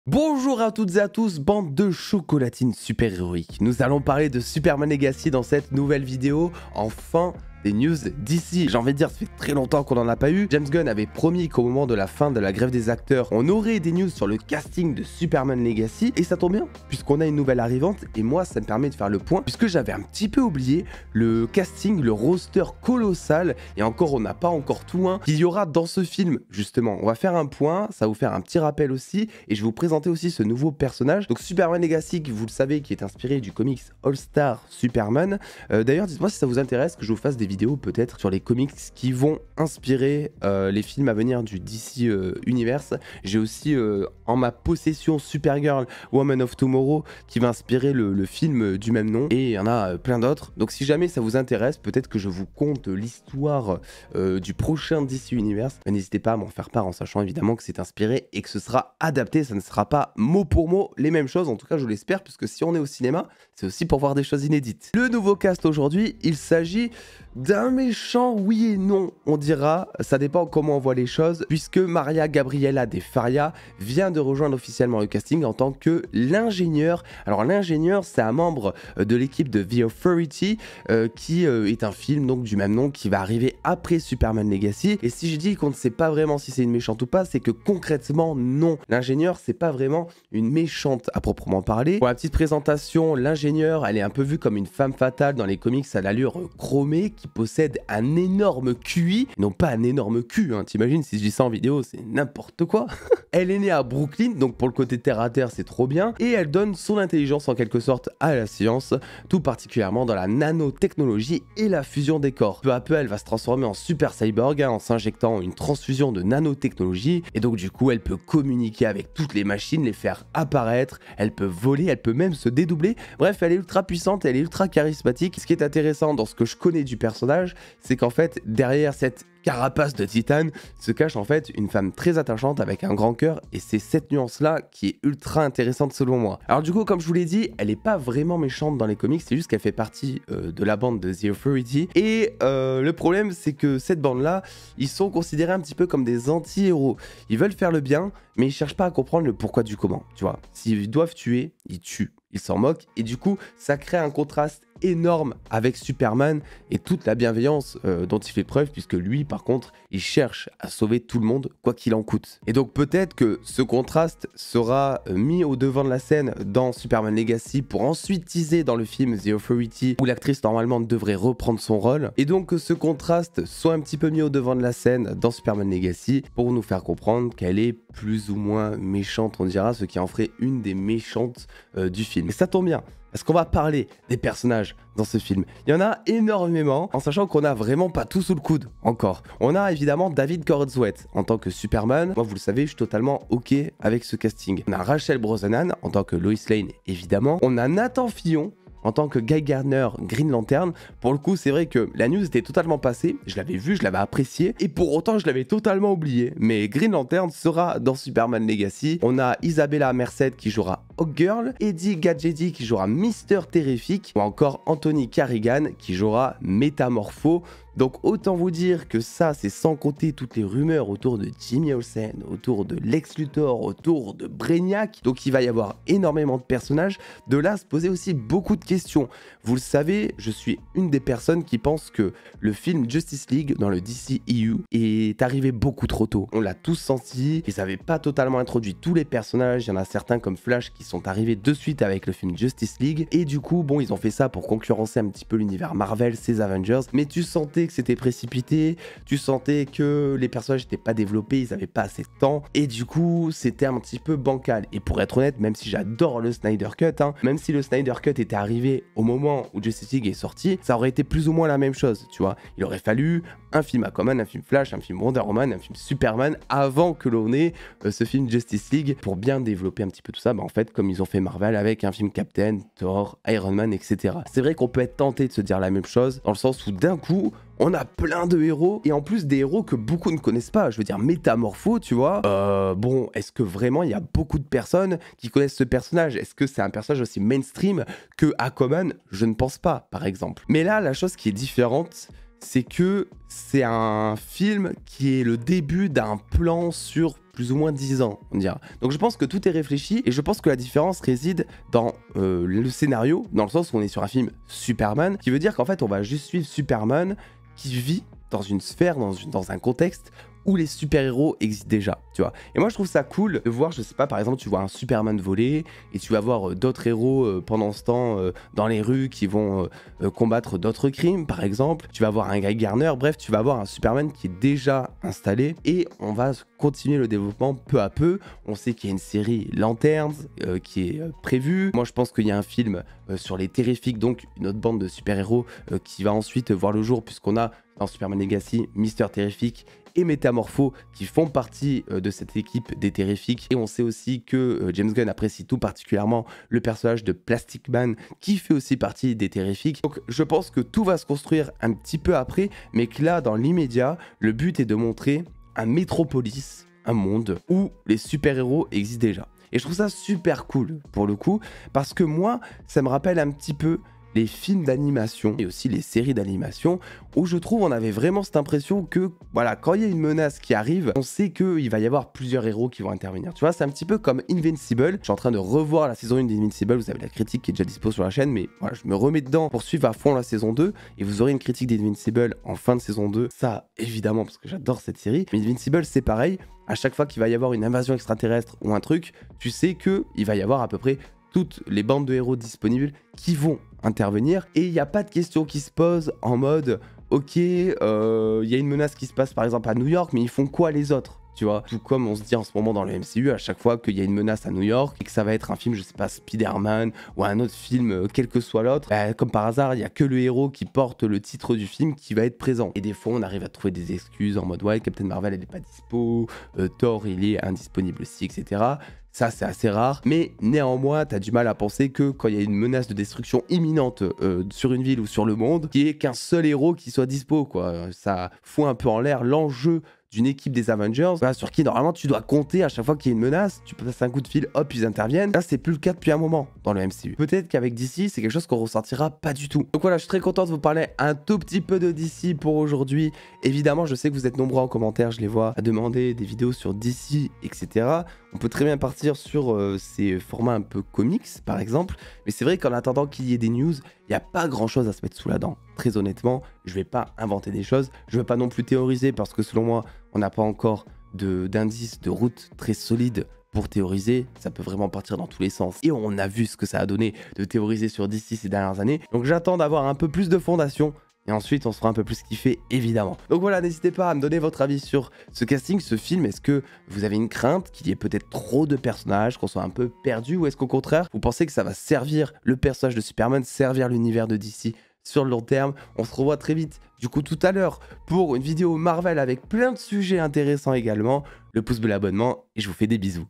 Bonjour à toutes et à tous, bande de chocolatines super-héroïques. Nous allons parler de Superman Legacy dans cette nouvelle vidéo. Enfin, des news d'ici. J'ai envie de dire, ça fait très longtemps qu'on n'en a pas eu. James Gunn avait promis qu'au moment de la fin de la grève des acteurs, on aurait des news sur le casting de Superman Legacy. Et ça tombe bien, puisqu'on a une nouvelle arrivante. Et moi, ça me permet de faire le point, puisque j'avais un petit peu oublié le casting, le roster colossal. Et encore, on n'a pas encore tout, qu'il y aura dans ce film, justement. On va faire un point, ça va vous faire un petit rappel aussi. Et je vais vous présenter aussi ce nouveau personnage. Donc Superman Legacy, vous le savez, qui est inspiré du comics All-Star Superman. D'ailleurs, dites-moi si ça vous intéresse que je vous fasse des vidéos peut-être sur les comics qui vont inspirer les films à venir du DC Universe. J'ai aussi en ma possession Supergirl, Woman of Tomorrow, qui va inspirer le film du même nom. Et il y en a plein d'autres. Donc si jamais ça vous intéresse, peut-être que je vous conte l'histoire du prochain DC Universe. N'hésitez pas à m'en faire part en sachant évidemment que c'est inspiré et que ce sera adapté. Ça ne sera pas mot pour mot les mêmes choses. En tout cas, je l'espère, puisque si on est au cinéma, c'est aussi pour voir des choses inédites. Le nouveau cast aujourd'hui, il s'agit d'un méchant, oui et non, on dira, ça dépend comment on voit les choses, puisque Maria Gabriela De Faria vient de rejoindre officiellement le casting en tant que l'ingénieur. Alors l'ingénieur, c'est un membre de l'équipe de The Authority, qui est un film donc du même nom qui va arriver après Superman Legacy. Et si je dis qu'on ne sait pas vraiment si c'est une méchante ou pas, c'est que concrètement non. L'ingénieur, c'est pas vraiment une méchante à proprement parler. Pour la petite présentation, l'ingénieur, elle est un peu vue comme une femme fatale dans les comics à l'allure chromée, qui possède un énorme QI, non pas un énorme cul, t'imagines si je dis ça en vidéo, c'est n'importe quoi. Elle est née à Brooklyn, donc pour le côté terre à terre, c'est trop bien, et elle donne son intelligence en quelque sorte à la science, tout particulièrement dans la nanotechnologie et la fusion des corps. Peu à peu, elle va se transformer en super cyborg en s'injectant une transfusion de nanotechnologie, et donc du coup, elle peut communiquer avec toutes les machines, les faire apparaître, elle peut voler, elle peut même se dédoubler. Bref, elle est ultra puissante, elle est ultra charismatique. Ce qui est intéressant dans ce que je connais du personnage, c'est qu'en fait, derrière cette carapace de titane se cache en fait une femme très attachante avec un grand cœur, et c'est cette nuance là qui est ultra intéressante selon moi. Alors du coup, comme je vous l'ai dit, elle est pas vraiment méchante dans les comics, c'est juste qu'elle fait partie de la bande de The Authority, et le problème c'est que cette bande là, ils sont considérés un petit peu comme des anti-héros. Ils veulent faire le bien, mais ils cherchent pas à comprendre le pourquoi du comment, tu vois. S'ils doivent tuer, ils tuent. Ils s'en moquent, et du coup, ça crée un contraste énorme avec Superman et toute la bienveillance dont il fait preuve, puisque lui, par contre, il cherche à sauver tout le monde, quoi qu'il en coûte. Et donc peut-être que ce contraste sera mis au devant de la scène dans Superman Legacy pour ensuite teaser dans le film The Authority, où l'actrice normalement devrait reprendre son rôle. Et donc que ce contraste soit un petit peu mis au devant de la scène dans Superman Legacy pour nous faire comprendre qu'elle est plus ou moins méchante, on dira, ce qui en ferait une des méchantes du film. Et ça tombe bien, parce qu'on va parler des personnages dans ce film. Il y en a énormément, en sachant qu'on n'a vraiment pas tout sous le coude, encore. On a évidemment David Corenswet en tant que Superman. Moi, vous le savez, je suis totalement OK avec ce casting. On a Rachel Brosnahan en tant que Lois Lane, évidemment. On a Nathan Fillion en tant que Guy Gardner, Green Lantern. Pour le coup, c'est vrai que la news était totalement passée, je l'avais vu, je l'avais apprécié, et pour autant, je l'avais totalement oublié. Mais Green Lantern sera dans Superman Legacy. On a Isabella Merced qui jouera Hawkgirl, Eddie Gadgety qui jouera Mister Terrific, ou encore Anthony Carrigan qui jouera Métamorpho. Donc autant vous dire que ça, c'est sans compter toutes les rumeurs autour de Jimmy Olsen, autour de Lex Luthor, autour de Brainiac. Donc il va y avoir énormément de personnages. De là se poser aussi beaucoup de questions. Vous le savez, je suis une des personnes qui pense que le film Justice League dans le DCEU est arrivé beaucoup trop tôt. On l'a tous senti, ils n'avaient pas totalement introduit tous les personnages. Il y en a certains comme Flash qui sont arrivés de suite avec le film Justice League. Et du coup, bon, ils ont fait ça pour concurrencer un petit peu l'univers Marvel, ses Avengers. Mais tu sentais que c'était précipité, tu sentais que les personnages n'étaient pas développés, ils n'avaient pas assez de temps, et du coup c'était un petit peu bancal. Et pour être honnête, même si j'adore le Snyder Cut, même si le Snyder Cut était arrivé au moment où Justice League est sorti, ça aurait été plus ou moins la même chose, tu vois. Il aurait fallu un film Aquaman, un film Flash, un film Wonder Woman, un film Superman, avant que l'on ait ce film Justice League, pour bien développer un petit peu tout ça, en fait, comme ils ont fait Marvel avec un film Captain, Thor, Iron Man, etc. C'est vrai qu'on peut être tenté de se dire la même chose, dans le sens où d'un coup, on a plein de héros, et en plus des héros que beaucoup ne connaissent pas. Je veux dire, Métamorpho, tu vois. Bon, est-ce que vraiment il y a beaucoup de personnes qui connaissent ce personnage? Est-ce que c'est un personnage aussi mainstream que Aquaman? Je ne pense pas, par exemple. Mais là, la chose qui est différente, c'est que c'est un film qui est le début d'un plan sur plus ou moins 10 ans, on dira. Donc je pense que tout est réfléchi et je pense que la différence réside dans le scénario, dans le sens où on est sur un film Superman, qui veut dire qu'en fait on va juste suivre Superman qui vit dans une sphère, dans un contexte où les super-héros existent déjà, tu vois. Et moi, je trouve ça cool de voir, je sais pas, par exemple, tu vois un Superman voler, et tu vas voir d'autres héros pendant ce temps dans les rues qui vont combattre d'autres crimes, par exemple. Tu vas voir un Guy Garner, bref, tu vas voir un Superman qui est déjà installé, et on va continuer le développement peu à peu. On sait qu'il y a une série Lanterns qui est prévue. Moi, je pense qu'il y a un film sur les Terrifiques, donc une autre bande de super-héros qui va ensuite voir le jour, puisqu'on a dans Superman Legacy, Mister Terrific et Métamorpho qui font partie de cette équipe des Terrifiques. Et on sait aussi que James Gunn apprécie tout particulièrement le personnage de Plastic Man qui fait aussi partie des Terrifiques. Donc je pense que tout va se construire un petit peu après, mais que là, dans l'immédiat, le but est de montrer un métropolis, un monde où les super-héros existent déjà. Et je trouve ça super cool pour le coup, parce que moi, ça me rappelle un petit peu les films d'animation et aussi les séries d'animation où je trouve on avait vraiment cette impression que voilà, quand il y a une menace qui arrive, on sait qu'il va y avoir plusieurs héros qui vont intervenir. Tu vois, c'est un petit peu comme Invincible. Je suis en train de revoir la saison 1 d'Invincible, vous avez la critique qui est déjà dispo sur la chaîne, mais voilà, je me remets dedans pour suivre à fond la saison 2 et vous aurez une critique d'Invincible en fin de saison 2. Ça, évidemment, parce que j'adore cette série. Mais Invincible, c'est pareil. À chaque fois qu'il va y avoir une invasion extraterrestre ou un truc, tu sais qu'il va y avoir à peu près toutes les bandes de héros disponibles qui vont intervenir et il n'y a pas de question qui se pose en mode ok, il y a une menace qui se passe par exemple à New York, mais ils font quoi les autres? Tu vois, tout comme on se dit en ce moment dans le MCU, à chaque fois qu'il y a une menace à New York et que ça va être un film, je sais pas, Spider-Man ou un autre film, quel que soit l'autre, bah, comme par hasard, il y a que le héros qui porte le titre du film qui va être présent. Et des fois, on arrive à trouver des excuses en mode ouais, Captain Marvel, elle est pas dispo, Thor, il est indisponible aussi, etc. Ça, c'est assez rare, mais néanmoins, t'as du mal à penser que quand il y a une menace de destruction imminente sur une ville ou sur le monde, qu'il n'y ait qu'un seul héros qui soit dispo, quoi. Ça fout un peu en l'air l'enjeu d'une équipe des Avengers, voilà, sur qui normalement tu dois compter à chaque fois qu'il y a une menace, tu peux passer un coup de fil, hop, ils interviennent. Là, c'est plus le cas depuis un moment dans le MCU. Peut-être qu'avec DC, c'est quelque chose qu'on ressentira pas du tout. Donc voilà, je suis très content de vous parler un tout petit peu de DC pour aujourd'hui. Évidemment, je sais que vous êtes nombreux en commentaire, je les vois, à demander des vidéos sur DC, etc. On peut très bien partir sur ces formats un peu comics, par exemple. Mais c'est vrai qu'en attendant qu'il y ait des news, il n'y a pas grand-chose à se mettre sous la dent. Très honnêtement, je vais pas inventer des choses. Je ne vais pas non plus théoriser parce que selon moi, on n'a pas encore d'indices de route très solides pour théoriser. Ça peut vraiment partir dans tous les sens. Et on a vu ce que ça a donné de théoriser sur DC ces dernières années. Donc j'attends d'avoir un peu plus de fondation. Et ensuite, on se fera un peu plus kiffer, évidemment. Donc voilà, n'hésitez pas à me donner votre avis sur ce casting, ce film. Est-ce que vous avez une crainte qu'il y ait peut-être trop de personnages, qu'on soit un peu perdu? Ou est-ce qu'au contraire, vous pensez que ça va servir le personnage de Superman, servir l'univers de DC sur le long terme? On se revoit très vite, du coup, tout à l'heure, pour une vidéo Marvel avec plein de sujets intéressants également. Le pouce bleu, l'abonnement, et je vous fais des bisous.